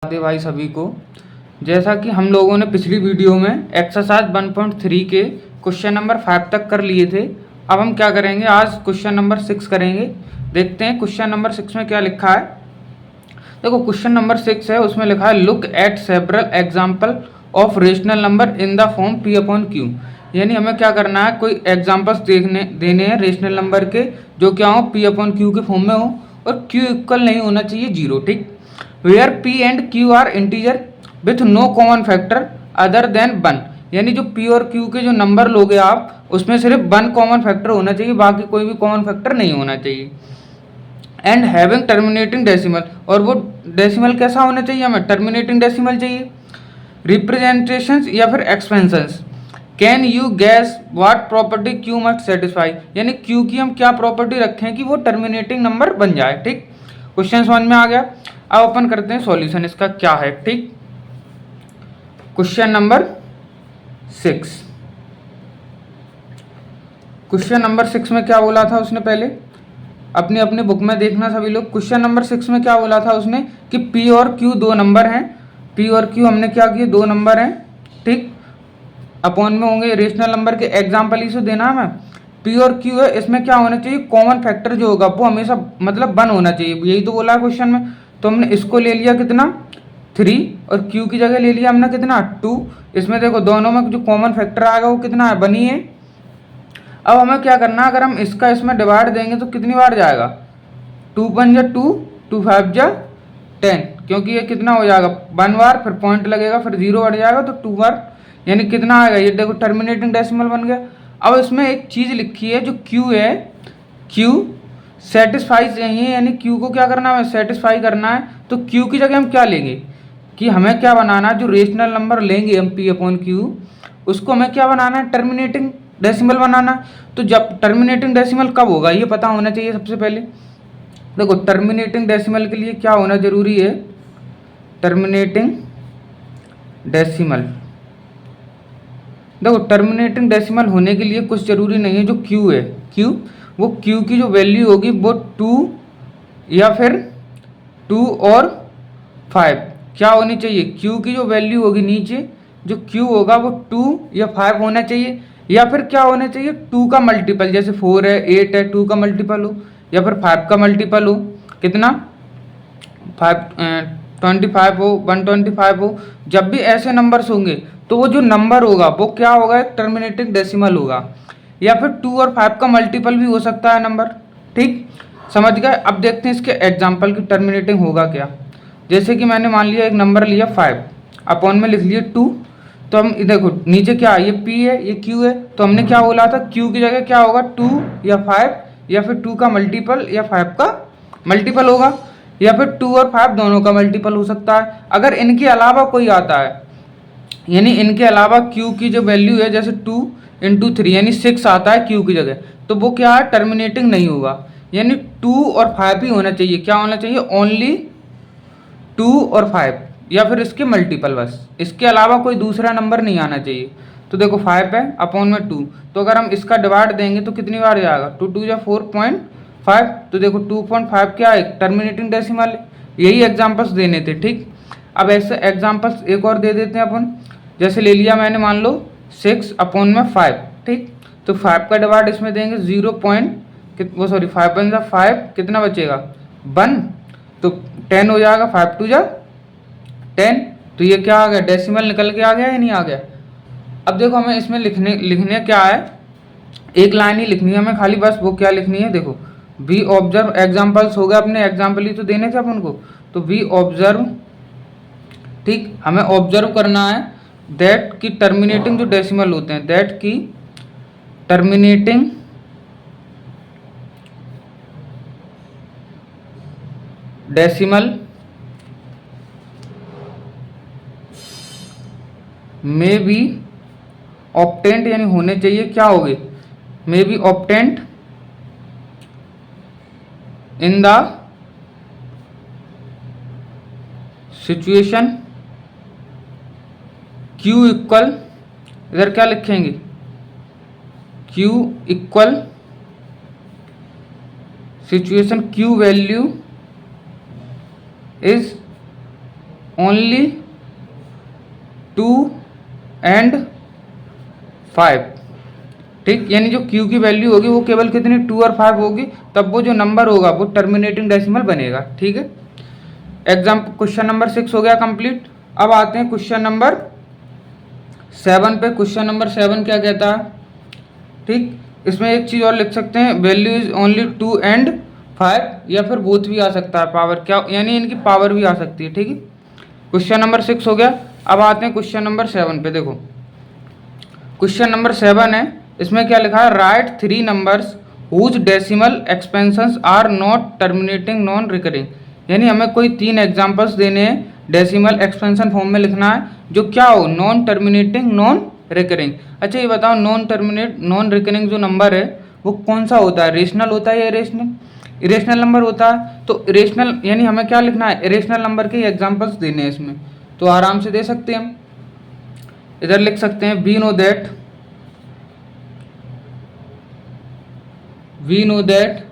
दे भाई सभी को। जैसा कि हम लोगों ने पिछली वीडियो में एक्सरसाइज 1.3 के क्वेश्चन नंबर 5 तक कर लिए थे। अब हम क्या करेंगे, आज क्वेश्चन नंबर 6 करेंगे। देखते हैं क्वेश्चन नंबर 6 में क्या लिखा है। देखो क्वेश्चन नंबर 6 है, उसमें लिखा है look at several example of rational number in the form P upon Q. यानी हमें क्या करना है, कोई एग्जाम्पल्स देने हैं रेशनल नंबर के जो क्या हो पी अपॉन क्यू के फॉर्म में हो और क्यू इक्वल नहीं होना चाहिए 0। ठीक, where P and Q are integer with no common factor other than 1। यानी जो पी और क्यू के जो नंबर लोगे आप, उसमें सिर्फ 1 कॉमन फैक्टर होना चाहिए, बाकी कोई भी कॉमन फैक्टर नहीं होना चाहिए। एंड हैविंग टर्मिनेटिंग डेसिमल, और वो डेसिमल कैसा होना चाहिए, हमें टर्मिनेटिंग डेसिमल चाहिए। रिप्रेजेंटेशंस या फिर expansions. Can you gas what property Q must satisfy. यानी क्यू की हम क्या प्रॉपर्टी रखें कि वो टर्मिनेटिंग नंबर बन जाए। ठीक, क्वेश्चन समझ में आ गया। अब अपन करते हैं सॉल्यूशन, इसका क्या है। ठीक, क्वेश्चन नंबर 6। क्वेश्चन नंबर 6 में क्या बोला था उसने, पहले अपनी अपनी बुक में देखना सभी लोग। क्वेश्चन नंबर 6 में क्या बोला था उसने कि पी और क्यू दो नंबर हैं। पी और क्यू हमने क्या किए, दो नंबर हैं। ठीक, अपॉन में होंगे रेशनल नंबर के एग्जाम्पल ही से देना हमें। पी और क्यू है, इसमें क्या होना चाहिए, कॉमन फैक्टर जो होगा वो हमेशा मतलब 1 होना चाहिए, यही तो बोला है क्वेश्चन में। तो हमने इसको ले लिया कितना 3 और क्यू की जगह ले लिया हमने कितना 2। इसमें देखो दोनों में जो कॉमन फैक्टर आएगा वो कितना है, 1 ही है। अब हमें क्या करना है, अगर हम इसका इसमें डिवाइड देंगे तो कितनी बार जाएगा, 2 1 जा 2, 2 5 जा 10, क्योंकि ये कितना हो जाएगा 1 बार, फिर पॉइंट लगेगा, फिर 0 बढ़ जाएगा तो 2 बार, यानी कितना आएगा, ये देखो टर्मिनेटिंग डेसिमल बन गया। अब इसमें एक चीज़ लिखी है जो क्यू है, क्यू सेटिस्फाई चाहिए, यानी क्यू को क्या करना है, सेटिस्फाई करना है। तो क्यू की जगह हम क्या लेंगे कि हमें क्या बनाना है, जो रेशनल नंबर लेंगे हम पी अपॉन क्यू, उसको हमें क्या बनाना है, टर्मिनेटिंग डेसिमल बनाना। तो जब टर्मिनेटिंग डेसिमल कब होगा ये पता होना चाहिए सबसे पहले। देखो टर्मिनेटिंग डेसिमल के लिए क्या होना जरूरी है, टर्मिनेटिंग डेसिमल। देखो टर्मिनेटिंग डेसिमल होने के लिए कुछ जरूरी नहीं है, जो क्यू है, क्यू वो क्यू की जो वैल्यू होगी वो 2 या फिर 2 और 5 क्या होनी चाहिए, क्यू की जो वैल्यू होगी नीचे जो क्यू होगा वो 2 या 5 होना चाहिए, या फिर क्या होना चाहिए 2 का मल्टीपल, जैसे 4 है 8 है 2 का मल्टीपल हो, या फिर 5 का मल्टीपल हो, कितना 25 हो, 125 हो। जब भी ऐसे नंबर्स होंगे तो वो जो नंबर होगा वो क्या होगा, एक टर्मिनेटिंग डेसिमल होगा, या फिर 2 और 5 का मल्टीपल भी हो सकता है नंबर। ठीक, समझ गए। अब देखते हैं इसके एग्जाम्पल की टर्मिनेटिंग होगा क्या। जैसे कि मैंने मान लिया एक नंबर लिया 5, अपॉन में लिख लिए 2, तो हम देखो नीचे क्या है, ये P है ये Q है, तो हमने क्या बोला था, Q की जगह क्या होगा 2 या 5, या फिर 2 का मल्टीपल या 5 का मल्टीपल होगा, या फिर 2 और 5 दोनों का मल्टीपल हो सकता है। अगर इनके अलावा कोई आता है, यानी इनके अलावा Q की जो वैल्यू है जैसे 2 इंटू 3 यानी 6 आता है Q की जगह, तो वो क्या है, टर्मिनेटिंग नहीं होगा। यानी 2 और 5 ही होना चाहिए, क्या होना चाहिए, ओनली 2 और 5 या फिर इसके मल्टीपल, बस इसके अलावा कोई दूसरा नंबर नहीं आना चाहिए। तो देखो 5 है अपॉन में 2, तो अगर हम इसका डिवाइड देंगे तो कितनी बार जाएगा, 2 2 या 4.5, तो देखो 2.5 क्या है, टर्मिनेटिंग डेसिमल है। यही एग्जाम्पल्स देने थे। ठीक, अब ऐसे एग्जाम्पल्स एक और दे देते हैं अपन। जैसे ले लिया मैंने मान लो 6 अपॉन में 5। ठीक, तो 5 का डिवाइड इसमें देंगे 0 पॉइंट वो सॉरी 5 1 5, कितना बचेगा 1, तो 10 हो जाएगा, 5 2 जा 10, तो ये क्या आ गया, डेसिमल निकल के आ गया या नहीं आ गया। अब देखो हमें इसमें लिखने क्या है, एक लाइन ही लिखनी है हमें खाली, बस वो क्या लिखनी है, देखो वी ऑब्जर्व एग्जाम्पल्स हो गए, अपने एग्जाम्पल ही तो देने थे अपन को, तो वी ऑब्जर्व। ठीक, हमें ऑब्जर्व करना है दैट की टर्मिनेटिंग जो डेसिमल होते हैं, दैट की टर्मिनेटिंग डेसिमल मे बी ऑप्टेंट, यानी होने चाहिए, क्या हो गए, may be ऑप्टेंट in the situation Q equal, इधर क्या लिखेंगे, Q equal situation Q value is only 2 and 5, ठीक। यानी जो Q की वैल्यू होगी वो केवल कितनी 2 और 5 होगी, तब वो जो नंबर होगा वो टर्मिनेटिंग डेसिमल बनेगा, ठीक है। क्वेश्चन नंबर 6 हो गया कंप्लीट। अब आते हैं क्वेश्चन नंबर 7 पे। क्वेश्चन नंबर 7 क्या कहता है, ठीक। इसमें एक चीज़ और लिख सकते हैं, वैल्यू इज ओनली 2 एंड 5, या फिर बोथ भी आ सकता है, पावर क्या यानी इनकी पावर भी आ सकती है, ठीक है। क्वेश्चन नंबर 6 हो गया। अब आते हैं क्वेश्चन नंबर 7 पे। देखो क्वेश्चन नंबर 7 है, इसमें क्या लिखा है, right 3 numbers whose decimal expansions are not terminating non recurring. यानी हमें कोई 3 एग्जांपल्स देने हैं, डेसिमल एक्सपेंशन फॉर्म में लिखना है, जो क्या हो, नॉन टर्मिनेटिंग नॉन रिकरिंग। अच्छा ये बताओ, नॉन रिकरिंग जो नंबर है वो कौन सा होता है, रेशनल होता है या इरेशनल? इरेशनल नंबर होता है। तो इरेशनल यानी हमें क्या लिखना है, इरेशनल नंबर के एग्जाम्पल्स देने हैं इसमें, तो आराम से दे सकते हैं हम। इधर लिख सकते हैं, we know that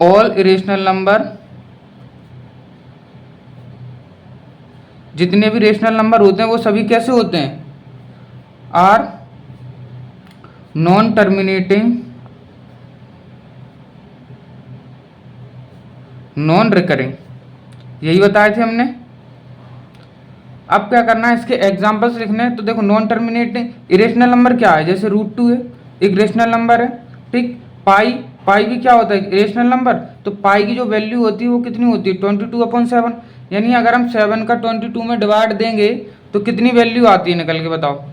all irrational number, जितने भी रेशनल नंबर होते हैं वो सभी कैसे होते हैं, are non terminating non recurring, यही बताए थे हमने। अब क्या करना है, इसके एग्जांपल्स लिखने हैं। तो देखो नॉन टर्मिनेटिंग इरेशनल नंबर क्या है, जैसे √2 है, एक रेशनल नंबर है, ठीक। पाई भी क्या होता है, इरेशनल नंबर। तो पाई की जो वैल्यू होती है वो कितनी होती है, 22/7। यानी अगर हम 7 का 22 में डिवाइड देंगे तो कितनी वैल्यू आती है निकल के, बताओ।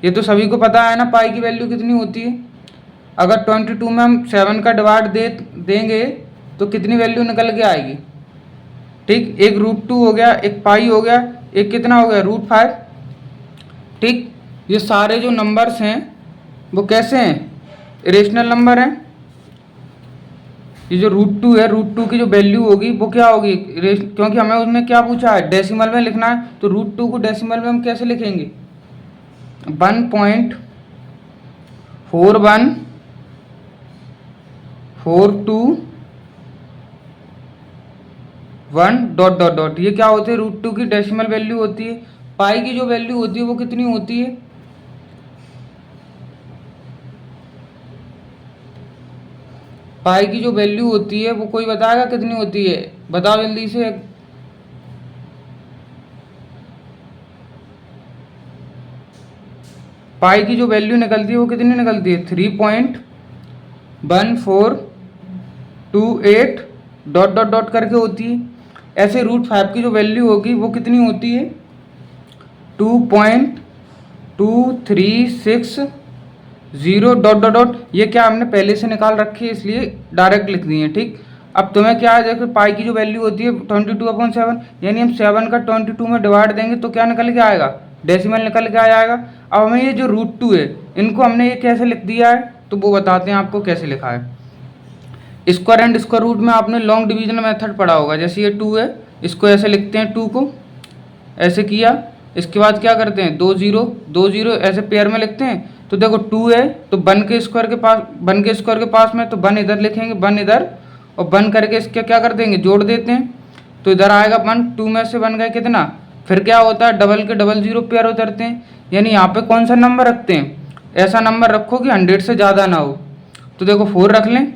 ये तो सभी को पता है ना, पाई की वैल्यू कितनी होती है। अगर 22 में हम 7 का डिवाइड देंगे तो कितनी वैल्यू निकल के आएगी, ठीक। एक √2 हो गया, एक पाई हो गया, एक कितना हो गया, √5, ठीक। ये सारे जो नंबर्स हैं वो कैसे हैं, इरेशनल नंबर हैं। ये जो √2 है, √2 की जो वैल्यू होगी वो क्या होगी, क्योंकि हमें उसमें क्या पूछा है, डेसिमल में लिखना है। तो √2 को डेसिमल में हम कैसे लिखेंगे, 1.4142 ये क्या होते हैं, √2 की डेसिमल वैल्यू होती है। पाई की जो वैल्यू होती है वो कितनी होती है, पाई की जो वैल्यू होती है वो कोई बताएगा कितनी होती है, बताओ जल्दी से। पाई की जो वैल्यू निकलती है वो कितनी निकलती है, 3.1428 डॉट करके होती है। ऐसे √5 की जो वैल्यू होगी वो कितनी होती है, 2.2360 डॉट। ये क्या हमने पहले से निकाल रखी है इसलिए डायरेक्ट लिख दिए, ठीक। अब तुम्हें क्या है, देखो पाई की जो वैल्यू होती है 22/7, यानी हम 7 का 22 में डिवाइड देंगे तो क्या निकल के आएगा, डेसिमल निकल के आ जाएगा। अब हमें ये जो √2 है इनको हमने ये कैसे लिख दिया है, तो वो बताते हैं आपको कैसे लिखा है। स्क्वायर एंड स्क्वायर रूट में आपने लॉन्ग डिवीजन मेथड पढ़ा होगा। जैसे ये 2 है, इसको ऐसे लिखते हैं, 2 को ऐसे किया, इसके बाद क्या करते हैं, 2 0 ऐसे पेयर में लिखते हैं। तो देखो 2 है तो 1 के स्क्वायर के पास में, तो 1 इधर लिखेंगे, 1 इधर, और 1 करके इसके क्या कर देंगे, जोड़ देते हैं। तो इधर आएगा 1, 2 में से 1 गए कितना, फिर क्या होता है, डबल के डबल 0 पेयर उतरते हैं। यानी यहाँ पे कौन सा नंबर रखते हैं, ऐसा नंबर रखो कि 100 से ज़्यादा ना हो। तो देखो 4 रख लें,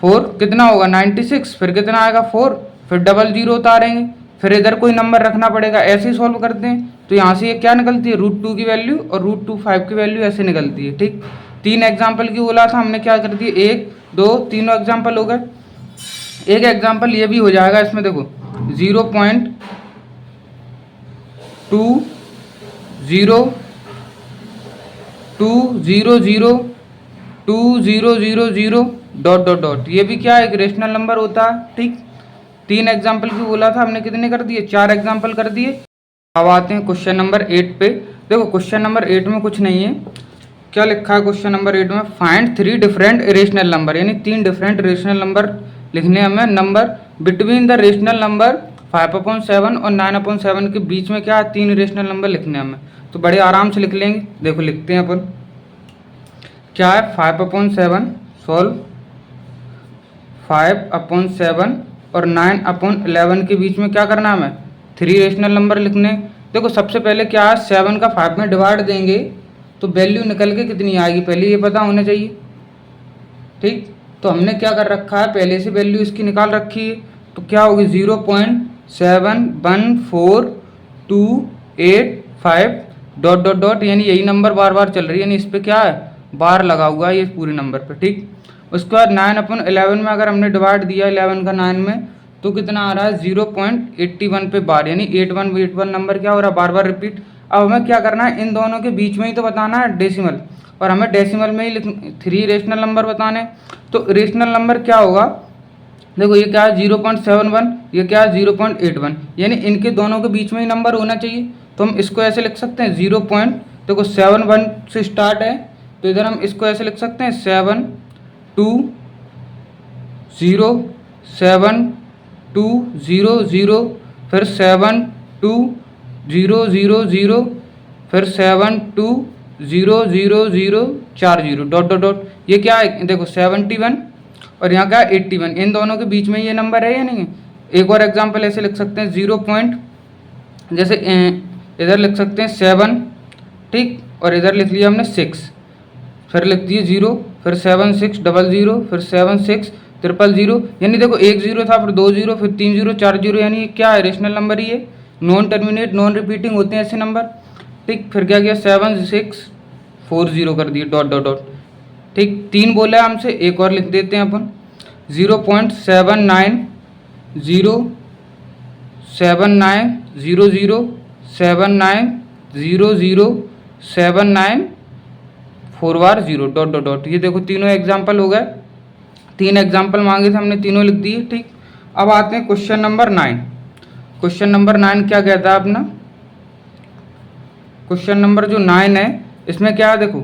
4 कितना होगा 96, फिर कितना आएगा 4, फिर डबल 0 उतारेंगे, फिर इधर कोई नंबर रखना पड़ेगा। ऐसे ही सॉल्व करते हैं। तो यहाँ से ये क्या निकलती है, √2 की वैल्यू, और √5 की वैल्यू ऐसे निकलती है, ठीक। 3 एग्जाम्पल की बोला था हमने, क्या कर दिए, 1 2 तीनों एग्जाम्पल हो गए। एक एग्जाम्पल ये भी हो जाएगा, इसमें देखो 0.202002000 डॉट। ये भी क्या एक रेशनल नंबर होता है, ठीक। 3 एग्जाम्पल की बोला था हमने, कितने कर दिए, 4 एग्जाम्पल कर दिए। अब आते हैं क्वेश्चन नंबर 8 पे। देखो क्वेश्चन नंबर 8 में कुछ नहीं है, क्या लिखा है क्वेश्चन नंबर 8 में, फाइंड 3 डिफरेंट रेशनल नंबर, यानी 3 डिफरेंट रेशनल नंबर लिखने हमें, number between the rational number 5/7 और 9/7 के बीच में क्या 3 रेशनल नंबर लिखने हमें। तो बड़े आराम से लिख लेंगे। देखो लिखते हैं अपन, क्या है, 5/7 सॉल्व, 5/7 और 9/11 के बीच में क्या करना है हमें, 3 रेशनल नंबर लिखने। देखो सबसे पहले क्या है, 7 का 5 में डिवाइड देंगे तो वैल्यू निकल के कितनी आएगी पहले ये पता होना चाहिए। ठीक, तो हमने क्या कर रखा है, पहले से वैल्यू इसकी निकाल रखी है। तो क्या होगी 0.714285 डॉट डॉट डॉट, यानी यही नंबर बार बार चल रही है, यानी इस पर क्या है, बार लगा हुआ है ये पूरे नंबर पे। ठीक, उसके बाद 9/11 में अगर हमने डिवाइड दिया 11 का 9 में तो कितना आ रहा है 0.81 पे बार, यानी 8181 नंबर क्या हो रहा है, बार बार रिपीट। अब हमें क्या करना है, इन दोनों के बीच में ही तो बताना है डेसिमल, और हमें डेसिमल में ही 3 रेशनल नंबर बताने। तो रेशनल नंबर क्या होगा, देखो ये क्या है 0.71, ये क्या है 0.81, यानी इनके दोनों के बीच में ही नंबर होना चाहिए। तो हम इसको ऐसे लिख सकते हैं 0. 71 से स्टार्ट है, तो इधर हम इसको ऐसे लिख सकते हैं 72072000, फिर 72000, फिर 7200040 डॉट डॉट डॉट। ये क्या है, देखो 71 और यहाँ क्या 81, इन दोनों के बीच में ये नंबर है या नहीं है। एक और एग्जांपल ऐसे लिख सकते हैं 0. जैसे इधर लिख सकते हैं 7, ठीक, और इधर लिख लिया हमने 6, फिर लिख दिए 0, फिर 7600, फिर 760000, यानी देखो एक 0 था, फिर 2 0, फिर 3 0, 4 0, यानी ये क्या है, रेशनल नंबर ही है, नॉन टर्मिनेट नॉन रिपीटिंग होते हैं ऐसे नंबर। ठीक, फिर क्या किया 7640 कर दिए डॉट डॉट डॉट। ठीक, 3 बोला है हमसे, एक और लिख देते हैं अपन 0.790079007940 डॉट डॉट डॉट। ये देखो तीनों एग्जाम्पल हो गए, 3 एग्जाम्पल मांगे थे हमने, तीनों लिख दिए। ठीक, अब आते हैं क्वेश्चन नंबर 9। क्वेश्चन नंबर 9 क्या कहता है अपना, क्वेश्चन नंबर जो 9 है इसमें क्या है, देखो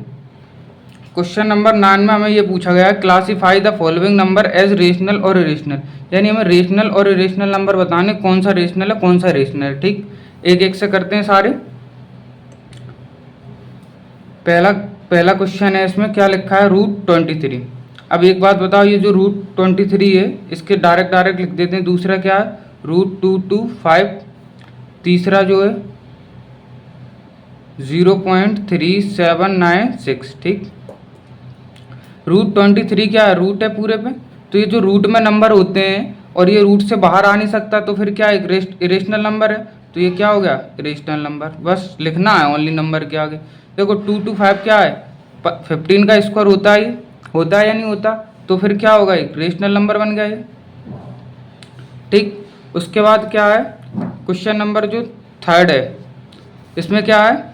क्वेश्चन नंबर 9 में हमें ये पूछा गया है classify the following number as rational और इरेशनल, यानी हमें रेशनल और इरेशनल नंबर बताने, कौन सा रेशनल है कौन सा इरेशनल है। ठीक, एक एक से करते हैं सारे। पहला क्वेश्चन है, इसमें क्या लिखा है √23। अब एक बात बताओ, ये जो √23 है इसके डायरेक्ट लिख देते हैं। दूसरा क्या है √225, तीसरा जो है 0.3796। ठीक, √23 क्या है, रूट है पूरे पे, तो ये जो रूट में नंबर होते हैं और ये रूट से बाहर आ नहीं सकता, तो फिर क्या एक इरेशनल नंबर है, तो ये क्या हो गया इरेशनल नंबर। बस लिखना है ओनली नंबर के आगे। देखो 225 क्या है, 15 का स्क्वायर होता है या नहीं होता, तो फिर क्या होगा एक रेशनल नंबर बन गया ये। ठीक, उसके बाद क्या है क्वेश्चन नंबर जो 3 है, इसमें क्या है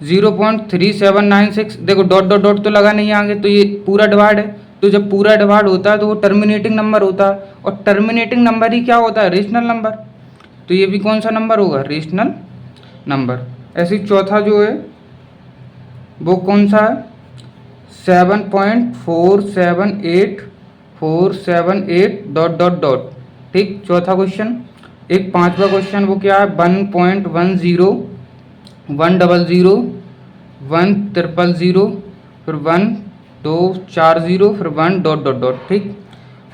0.3796। देखो डॉट डॉट डॉट तो लगा नहीं आगे, तो ये पूरा डिवाइड है, तो जब पूरा डिवाइड होता है तो वो टर्मिनेटिंग नंबर होता है, और टर्मिनेटिंग नंबर ही क्या होता है रेशनल नंबर, तो ये भी कौन सा नंबर होगा रेशनल नंबर। ऐसे ही चौथा जो है वो कौन सा है 7.478478 डॉट डॉट डॉट। ठीक, चौथा क्वेश्चन। एक 5वां क्वेश्चन वो क्या है 1.10 100 100, फिर 1240, फिर 1 डॉट डॉट डॉट। ठीक,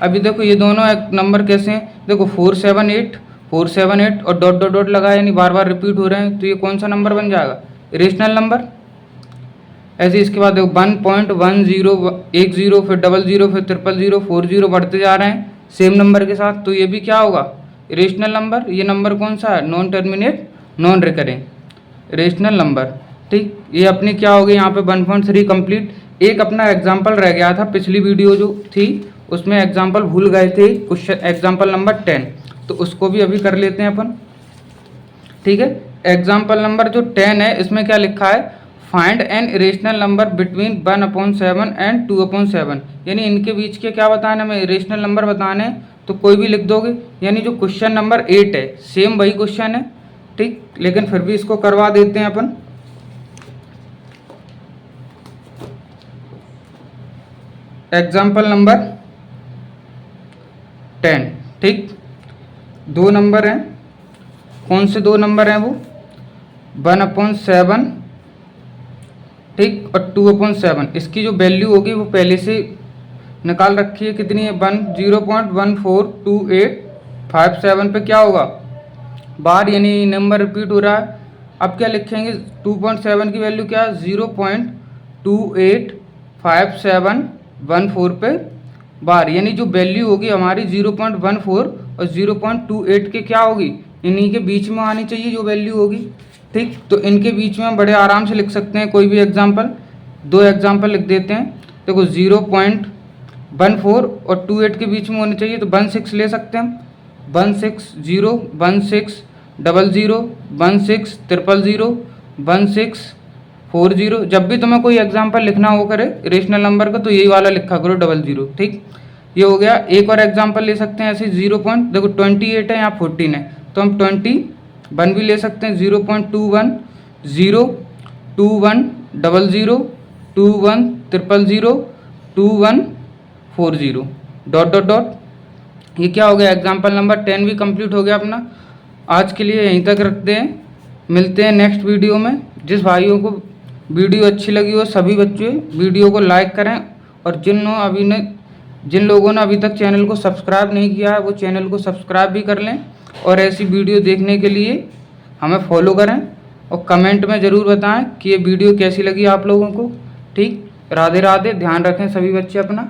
अभी देखो ये दोनों एक नंबर कैसे हैं, देखो 478 और डॉट डॉट डॉट लगा, यानी बार बार रिपीट हो रहे हैं, तो ये कौन सा नंबर बन जाएगा इरेशनल नंबर। ऐसे इसके बाद देखो 1.10 फिर 00, फिर 000, 40 बढ़ते जा रहे हैं सेम नंबर के साथ, तो ये भी क्या होगा इरेशनल नंबर। ये नंबर कौन सा है non terminate non recurring rational number. ठीक, ये अपनी क्या होगी यहाँ पे 1.3 कंप्लीट। एक अपना एग्जाम्पल रह गया था, पिछली वीडियो जो थी उसमें एग्जाम्पल भूल गए थे, क्वेश्चन एग्जाम्पल नंबर 10, तो उसको भी अभी कर लेते हैं अपन। ठीक है, एग्जाम्पल नंबर जो 10 है इसमें क्या लिखा है find an irrational number between 1/7 and 2/7, यानी इनके बीच के क्या बताना हमें इरेशनल नंबर बताने, तो कोई भी लिख दोगे। यानी जो क्वेश्चन नंबर 8 है सेम वही क्वेश्चन है। ठीक, लेकिन फिर भी इसको करवा देते हैं अपन। Example number 10। ठीक, 2 नंबर हैं, कौन से 2 नंबर हैं वो 1/7, ठीक, और 2/7। इसकी जो वैल्यू होगी वो पहले से निकाल रखी है, कितनी है 0.142857 पे क्या होगा बार, यानी नंबर रिपीट हो रहा है। अब क्या लिखेंगे, 2.7 की वैल्यू क्या है, 0.285714 पे बार, यानी जो वैल्यू होगी हमारी 0.14 और 0.28 के क्या होगी, इन्हीं के बीच में आनी चाहिए जो वैल्यू होगी। ठीक, तो इनके बीच में हम बड़े आराम से लिख सकते हैं कोई भी एग्जाम्पल। दो एग्जाम्पल लिख देते हैं। देखो 0.14 और 28 के बीच में होनी चाहिए, तो 16 ले सकते हैं हम। 160, 1600, 16000, 1640। जब भी तुम्हें कोई एग्जाम्पल लिखना हो करे रेशनल नंबर का, तो यही वाला लिखा करो 00। ठीक, ये हो गया। एक और एग्जाम्पल ले सकते हैं ऐसे देखो 28 है, यहाँ 14 है, तो हम 21 भी ले सकते हैं। 0.21, 02100, 21000, 2140, डॉट डॉट डॉट। ये क्या हो गया, एग्जाम्पल नंबर 10 भी कंप्लीट हो गया अपना। आज के लिए यहीं तक रखते हैं, मिलते हैं नेक्स्ट वीडियो में। जिस भाइयों को वीडियो अच्छी लगी हो सभी बच्चे वीडियो को लाइक करें, और जिन लोगों ने अभी तक चैनल को सब्सक्राइब नहीं किया है वो चैनल को सब्सक्राइब भी कर लें, और ऐसी वीडियो देखने के लिए हमें फॉलो करें, और कमेंट में ज़रूर बताएं कि ये वीडियो कैसी लगी आप लोगों को। ठीक, राधे राधे, ध्यान रखें सभी बच्चे अपना।